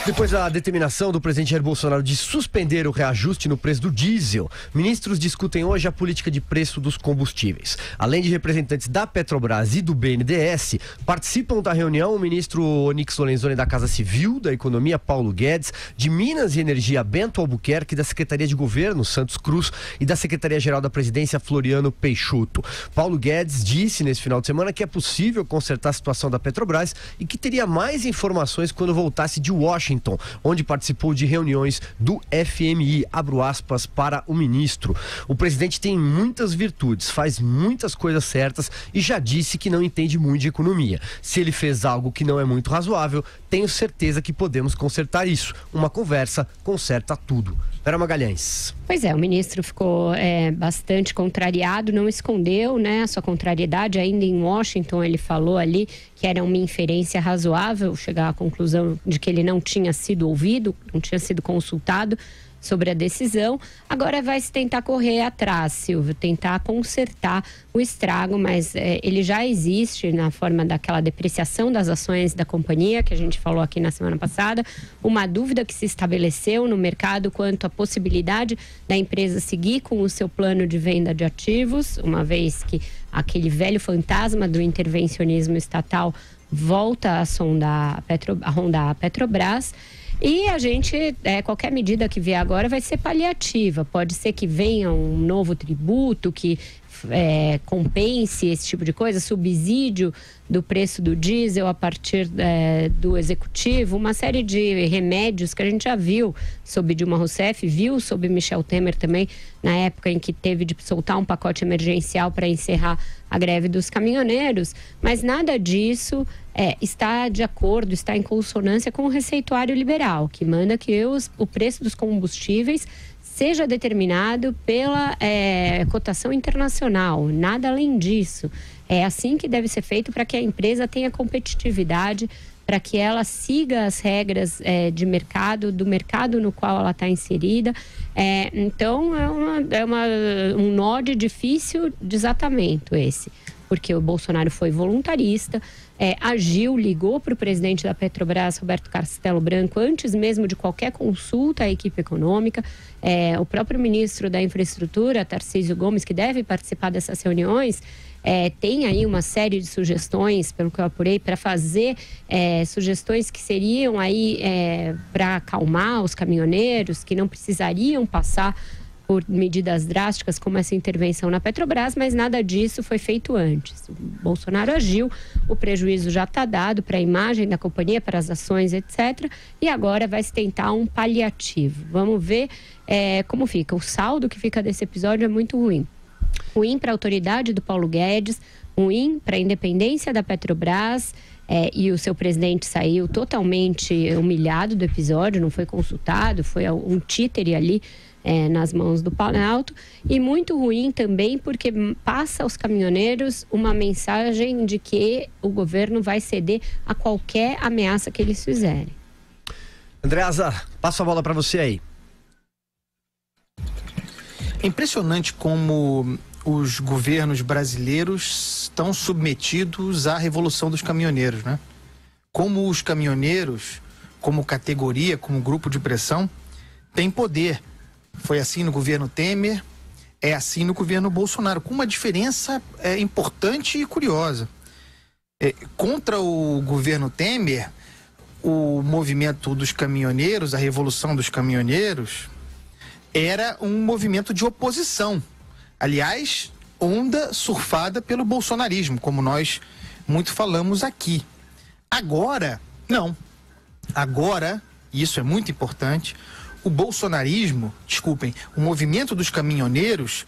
Depois da determinação do presidente Jair Bolsonaro de suspender o reajuste no preço do diesel, ministros discutem hoje a política de preço dos combustíveis. Além de representantes da Petrobras e do BNDES, participam da reunião o ministro Onyx Lorenzoni da Casa Civil, da Economia Paulo Guedes, de Minas e Energia Bento Albuquerque, da Secretaria de Governo Santos Cruz e da Secretaria-Geral da Presidência Floriano Peixoto. Paulo Guedes disse nesse final de semana que é possível consertar a situação da Petrobras e que teria mais informações quando voltasse de Washington, onde participou de reuniões do FMI, abro aspas para o ministro. O presidente tem muitas virtudes, faz muitas coisas certas e já disse que não entende muito de economia. Se ele fez algo que não é muito razoável, tenho certeza que podemos consertar isso. Uma conversa conserta tudo. Vera Magalhães. Pois é, o ministro ficou bastante contrariado, não escondeu, né, a sua contrariedade. Ainda em Washington ele falou ali que era uma inferência razoável chegar à conclusão de que ele não tinha sido ouvido, não tinha sido consultado sobre a decisão. Agora vai se tentar correr atrás, Silvio, tentar consertar o estrago, mas ele já existe na forma daquela depreciação das ações da companhia, que a gente falou aqui na semana passada, uma dúvida que se estabeleceu no mercado quanto à possibilidade da empresa seguir com o seu plano de venda de ativos, uma vez que aquele velho fantasma do intervencionismo estatal volta a rondar a Petrobras. E a gente, qualquer medida que vier agora vai ser paliativa. Pode ser que venha um novo tributo que compense esse tipo de coisa, subsídio do preço do diesel a partir do executivo, uma série de remédios que a gente já viu sob Dilma Rousseff, viu sob Michel Temer também, na época em que teve de soltar um pacote emergencial para encerrar a greve dos caminhoneiros, mas nada disso está de acordo, está em consonância com o receituário liberal, que manda que o preço dos combustíveis seja determinado pela cotação internacional, nada além disso. É assim que deve ser feito para que a empresa tenha competitividade, para que ela siga as regras de mercado, do mercado no qual ela está inserida. Então, um nó de difícil desatamento esse, porque o Bolsonaro foi voluntarista, agiu, ligou para o presidente da Petrobras, Roberto Castelo Branco, antes mesmo de qualquer consulta à equipe econômica. O próprio ministro da Infraestrutura, Tarcísio Gomes, que deve participar dessas reuniões, tem aí uma série de sugestões, pelo que eu apurei, para fazer sugestões que seriam aí para acalmar os caminhoneiros, que não precisariam passar por medidas drásticas como essa intervenção na Petrobras, mas nada disso foi feito antes. O Bolsonaro agiu, o prejuízo já está dado para a imagem da companhia, para as ações, etc. E agora vai se tentar um paliativo. Vamos ver como fica. O saldo que fica desse episódio é muito ruim. Ruim para a autoridade do Paulo Guedes, ruim para a independência da Petrobras, e o seu presidente saiu totalmente humilhado do episódio, não foi consultado, foi um títere ali nas mãos do Planalto, e muito ruim também porque passa aos caminhoneiros uma mensagem de que o governo vai ceder a qualquer ameaça que eles fizerem. Andreasa, passo a bola para você aí. É impressionante como os governos brasileiros estão submetidos à revolução dos caminhoneiros, né? Como os caminhoneiros, como categoria, como grupo de pressão, têm poder. Foi assim no governo Temer, é assim no governo Bolsonaro, com uma diferença importante e curiosa. Contra o governo Temer, o movimento dos caminhoneiros, a revolução dos caminhoneiros, era um movimento de oposição. Aliás, onda surfada pelo bolsonarismo, como nós muito falamos aqui. Agora, não. Agora, e isso é muito importante, o movimento dos caminhoneiros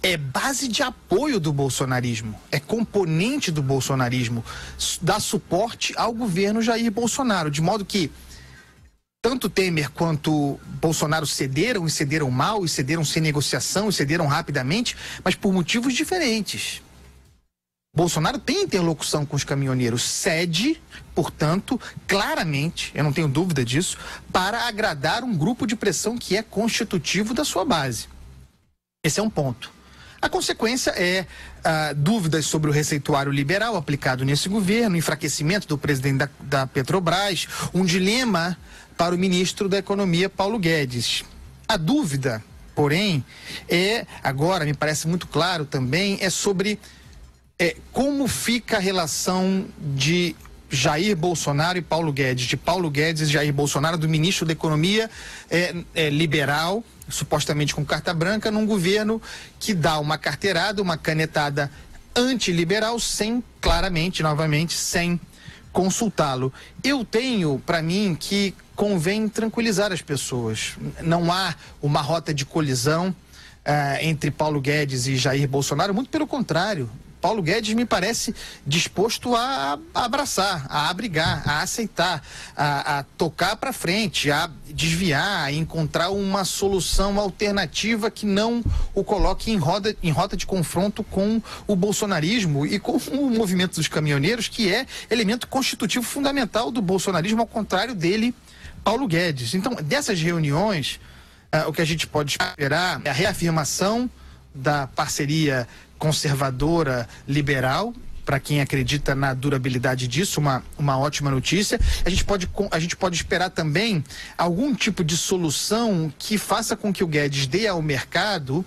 é base de apoio do bolsonarismo, é componente do bolsonarismo, dá suporte ao governo Jair Bolsonaro, de modo que tanto Temer quanto Bolsonaro cederam, e cederam mal, e cederam sem negociação, e cederam rapidamente, mas por motivos diferentes. Bolsonaro tem interlocução com os caminhoneiros, cede, portanto, claramente, eu não tenho dúvida disso, para agradar um grupo de pressão que é constitutivo da sua base. Esse é um ponto. A consequência é dúvidas sobre o receituário liberal aplicado nesse governo, enfraquecimento do presidente da Petrobras, um dilema para o ministro da Economia, Paulo Guedes. A dúvida, porém, agora me parece muito claro também, é sobre como fica a relação de Jair Bolsonaro e Paulo Guedes, de Paulo Guedes e Jair Bolsonaro, do ministro da Economia liberal, supostamente com carta branca, num governo que dá uma carteirada, uma canetada antiliberal, claramente, novamente, sem consultá-lo. Eu tenho para mim que convém tranquilizar as pessoas. Não há uma rota de colisão entre Paulo Guedes e Jair Bolsonaro, muito pelo contrário. Paulo Guedes me parece disposto a abraçar, a abrigar, a aceitar, a tocar para frente, a desviar, a encontrar uma solução alternativa que não o coloque em rota de confronto com o bolsonarismo e com o movimento dos caminhoneiros, que é elemento constitutivo fundamental do bolsonarismo, ao contrário dele, Paulo Guedes. Então, dessas reuniões, o que a gente pode esperar é a reafirmação da parceria conservadora liberal, para quem acredita na durabilidade disso, uma ótima notícia. A gente pode esperar também algum tipo de solução que faça com que o Guedes dê ao mercado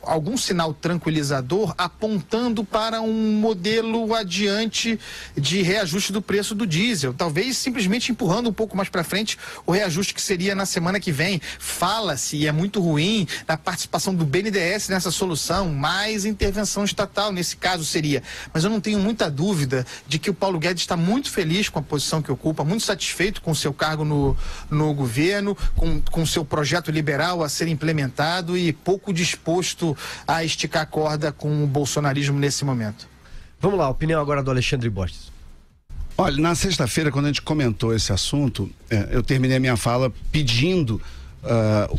algum sinal tranquilizador, apontando para um modelo adiante de reajuste do preço do diesel, talvez simplesmente empurrando um pouco mais para frente o reajuste que seria na semana que vem. Fala-se, e é muito ruim, da participação do BNDES nessa solução, mais intervenção estatal nesse caso seria, mas eu não tenho muita dúvida de que o Paulo Guedes está muito feliz com a posição que ocupa, muito satisfeito com o seu cargo no governo, com o seu projeto liberal a ser implementado e pouco disposto a esticar a corda com o bolsonarismo nesse momento. Vamos lá, opinião agora do Alexandre Borges. Olha, na sexta-feira, quando a gente comentou esse assunto, eu terminei a minha fala pedindo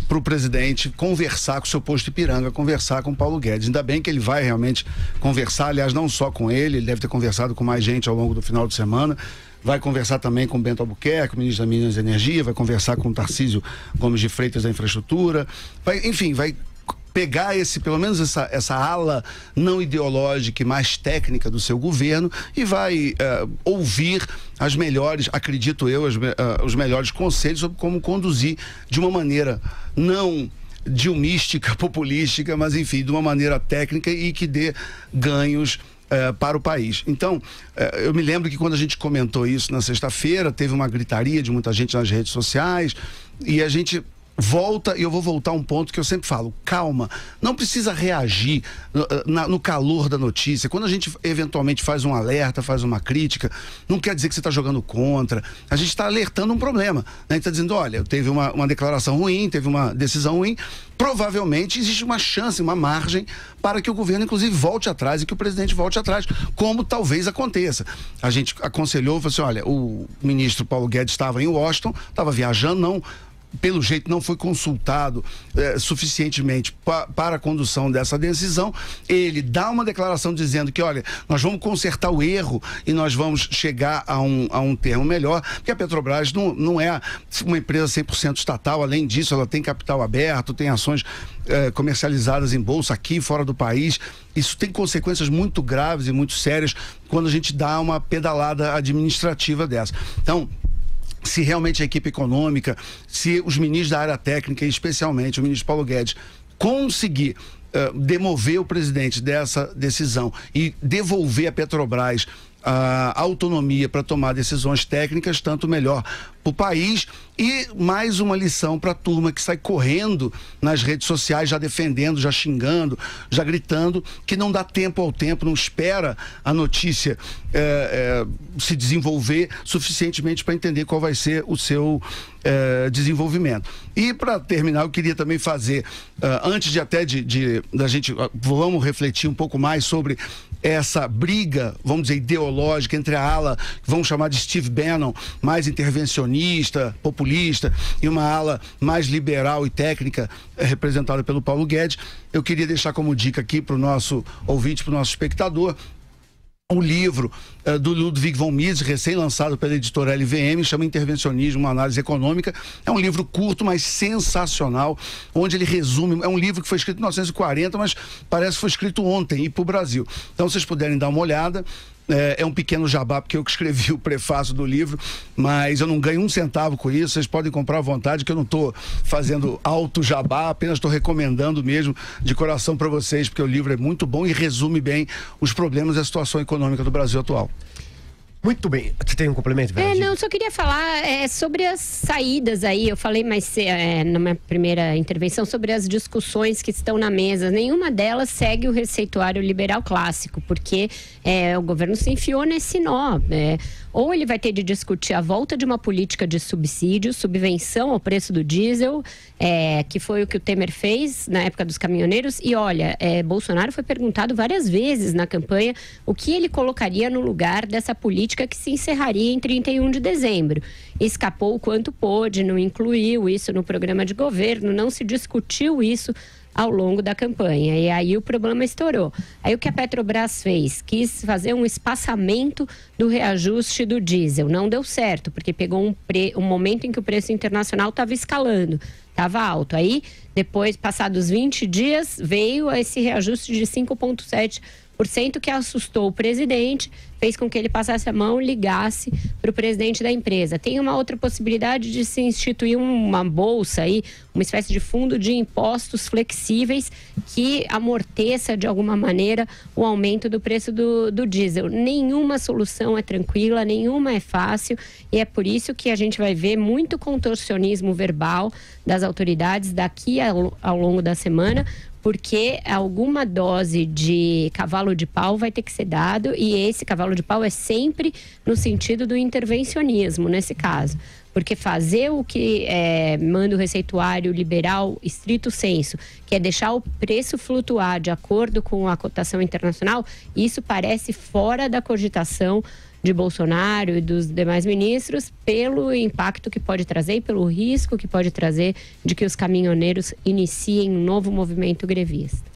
para o presidente conversar com o seu posto Ipiranga, conversar com o Paulo Guedes. Ainda bem que ele vai realmente conversar, aliás, não só com ele deve ter conversado com mais gente ao longo do final de semana, vai conversar também com o Bento Albuquerque, o ministro da Minas e Energia, vai conversar com o Tarcísio Gomes de Freitas da Infraestrutura, vai pegar pelo menos essa ala não ideológica e mais técnica do seu governo e vai ouvir as melhores, acredito eu, os melhores conselhos sobre como conduzir de uma maneira não dilmística, populística, mas enfim, de uma maneira técnica e que dê ganhos para o país. Então, eu me lembro que quando a gente comentou isso na sexta-feira, teve uma gritaria de muita gente nas redes sociais e a gente volta, e eu vou voltar a um ponto que eu sempre falo, calma, não precisa reagir no calor da notícia. Quando a gente eventualmente faz um alerta, faz uma crítica, não quer dizer que você está jogando contra, a gente está alertando um problema, né? A gente está dizendo, olha, teve uma declaração ruim, teve uma decisão ruim, provavelmente existe uma chance, uma margem para que o governo inclusive volte atrás e que o presidente volte atrás, como talvez aconteça. A gente aconselhou, falou assim, olha, o ministro Paulo Guedes estava em Washington, estava viajando, pelo jeito não foi consultado suficientemente para a condução dessa decisão. Ele dá uma declaração dizendo que, olha, nós vamos consertar o erro e nós vamos chegar a um termo melhor, porque a Petrobras não é uma empresa 100% estatal, além disso ela tem capital aberto, tem ações comercializadas em bolsa aqui fora do país. Isso tem consequências muito graves e muito sérias quando a gente dá uma pedalada administrativa dessa. Então, se realmente a equipe econômica, se os ministros da área técnica, e especialmente o ministro Paulo Guedes, conseguir demover o presidente dessa decisão e devolver a Petrobras a autonomia para tomar decisões técnicas, tanto melhor para o país. E mais uma lição para a turma que sai correndo nas redes sociais, já defendendo, já xingando, já gritando, que não dá tempo ao tempo, não espera a notícia se desenvolver suficientemente para entender qual vai ser o seu desenvolvimento. E para terminar, eu queria também fazer, antes de até da gente, vamos refletir um pouco mais sobre essa briga, vamos dizer, ideológica entre a ala, vamos chamar de Steve Bannon, mais intervencionista, populista, e uma ala mais liberal e técnica, representada pelo Paulo Guedes. Eu queria deixar como dica aqui para o nosso ouvinte, para o nosso espectador, um livro do Ludwig von Mises, recém-lançado pela editora LVM, chama Intervencionismo, uma análise econômica. É um livro curto, mas sensacional, onde ele resume, é um livro que foi escrito em 1940, mas parece que foi escrito ontem e para o Brasil. Então, se vocês puderem dar uma olhada, é um pequeno jabá, porque eu que escrevi o prefácio do livro, mas eu não ganho um centavo com isso, vocês podem comprar à vontade, que eu não estou fazendo alto jabá, apenas estou recomendando mesmo de coração para vocês, porque o livro é muito bom e resume bem os problemas e a situação econômica do Brasil atual. Muito bem. Você tem um complemento, Vera? Não, só queria falar sobre as saídas aí. Eu falei na minha primeira intervenção sobre as discussões que estão na mesa. Nenhuma delas segue o receituário liberal clássico, porque o governo se enfiou nesse nó. Ou ele vai ter de discutir a volta de uma política de subsídio, subvenção ao preço do diesel, que foi o que o Temer fez na época dos caminhoneiros. E olha, Bolsonaro foi perguntado várias vezes na campanha o que ele colocaria no lugar dessa política que se encerraria em 31 de dezembro. Escapou o quanto pôde, não incluiu isso no programa de governo, não se discutiu isso ao longo da campanha. E aí o problema estourou. Aí o que a Petrobras fez? Quis fazer um espaçamento do reajuste do diesel. Não deu certo, porque pegou um momento em que o preço internacional estava escalando, estava alto. Aí, depois, passados 20 dias, veio esse reajuste de 5,7%, que assustou o presidente, fez com que ele passasse a mão e ligasse para o presidente da empresa. Tem uma outra possibilidade de se instituir uma bolsa aí, uma espécie de fundo de impostos flexíveis que amorteça de alguma maneira o aumento do preço do diesel. Nenhuma solução é tranquila, nenhuma é fácil, e é por isso que a gente vai ver muito contorcionismo verbal das autoridades daqui ao longo da semana, porque alguma dose de cavalo de pau vai ter que ser dado, e esse cavalo de pau é sempre no sentido do intervencionismo, nesse caso. Porque fazer o que manda o receituário liberal estrito sensu, que é deixar o preço flutuar de acordo com a cotação internacional, isso parece fora da cogitação de Bolsonaro e dos demais ministros, pelo impacto que pode trazer e pelo risco que pode trazer de que os caminhoneiros iniciem um novo movimento grevista.